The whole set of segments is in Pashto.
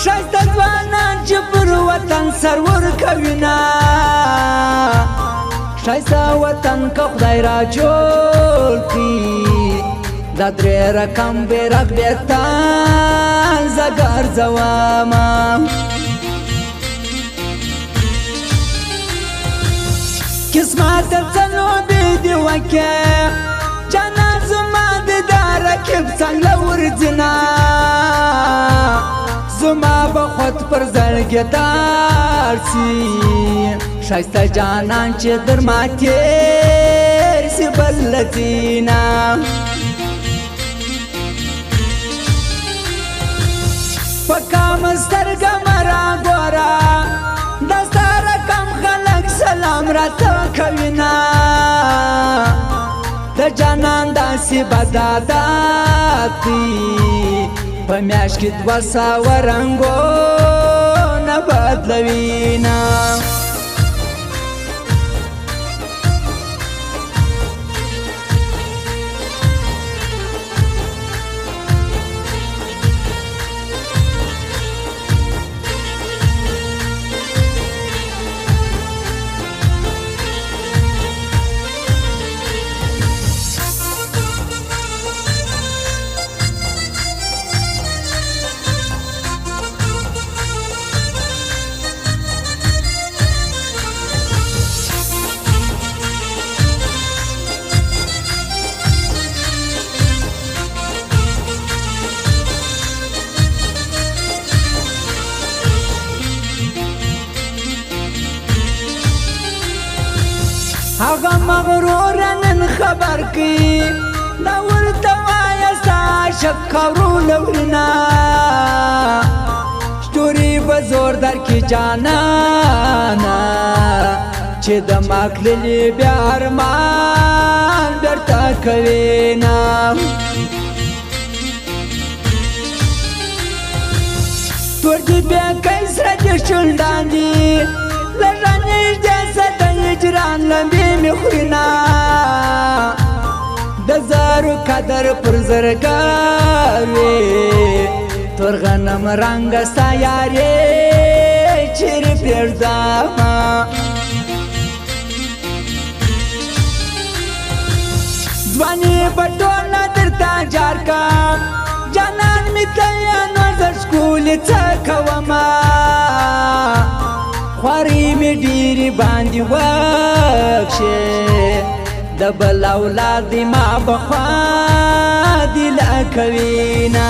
شایسته ځوانان چې پر وطن سر ورکوینه شایسته وطن که خدای را جوړ کړي دا درې رقم بیرغ بېرته زه ګرځومه قسمت څه لوبې دې وکړې جانان زما د دا رقیب څنګه ورځینه زما به خود پر زړګي دار سي شایسته جانان چې در ما تېر سي بل لذینه په کام سترګه مه راګوره دا ستا رقم خلک سلام راته کوینه د جانان داسې بد عادت دی په میاشت کې 200 رنګونه بدلوینه هغه مغرور نن خبر کی دا ورته وایه ستا عاشق خاورونه ورینه شتوري به زور درکړي جانانه چې د ماکللي بیا ارمان بېرته کوینه تور دې بیا کوي سره دې شونډان دي لږه نږدې سه د هجران لمبې مې خورینه د زرو قدر پر زرګر وې تور غنم رنګه ستا یارې چیرې پرېږدمه ځواني به ټوله درته جار کړم جانان مې ته یې نور زه ښکلې څه کومه خوارې مې ډېرې باندې وکښې د بل اولاد دې ما بخوا دې لا کوینه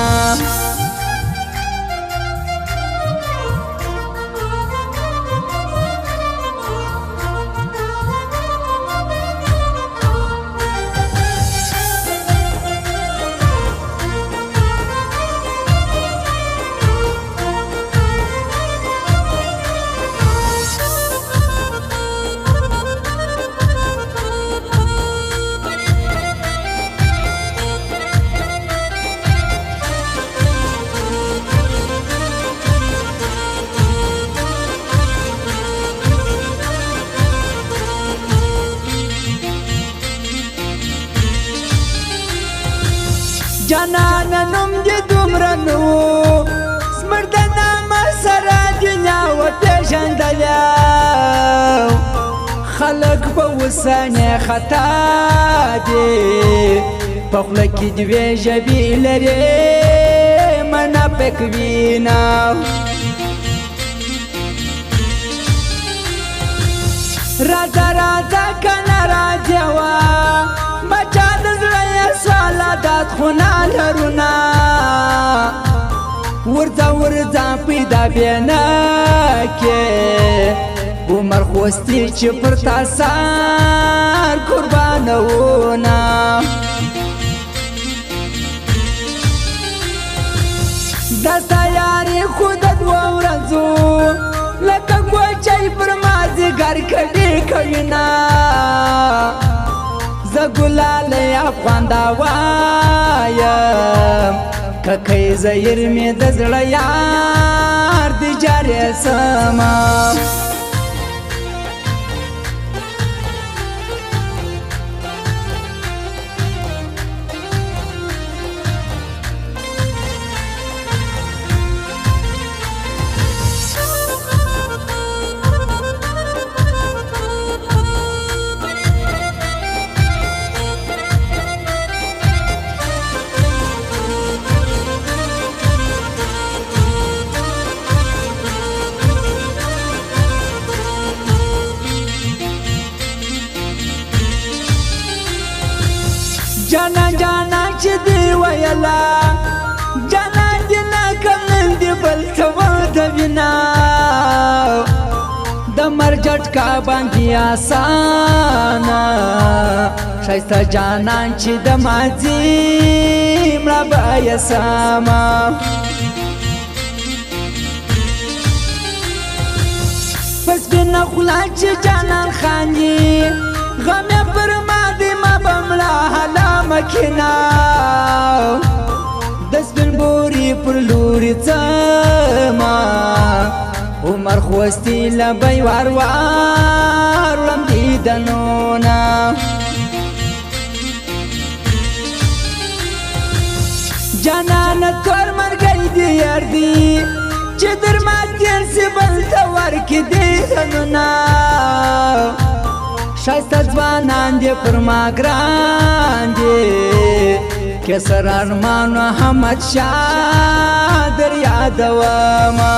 جانانه نوم دې دومره نه و زموږ د نامه سره دنیا وپېژندله خلک به اوسنی خطا دي په خوله کې دوې ژبې لرې منافق وینه راځه راځه کنه راځه بچا د زړه یې سوالات خونه لرونه ورځه ورځه پیدا بینه کې عمر خوستی چې پر تا سر قربانونه دا ستا یاري خو د 2 ورځو لکه ګوچی پر مازدیګر کډې کوینه زه ګلالی افغان دا وایم که کوي زهیر مې د زړه یار د جارې سمه جانا جانا چې دی ویلا جانا دی ناکم نن دی بل څه ودوینا د مرجټ کا باندې آسانا ښایسته جانان چې د ماځي مړه به یې سمه پس بنا خولا چې جانان خاندي غم یې پر ما دی ما به مړه هله مکینه د سپین بوري پر لوري ځمه عمر خوستی لبی وار وار وړم دیدنونه جانانه تور مرګی دی یار دی چې در ما تېر سي بل ته ورکړي دیدنونه ښایسته ځوانان دې پر ما ګران دي کیسر ارمان احمد شاه در یادومه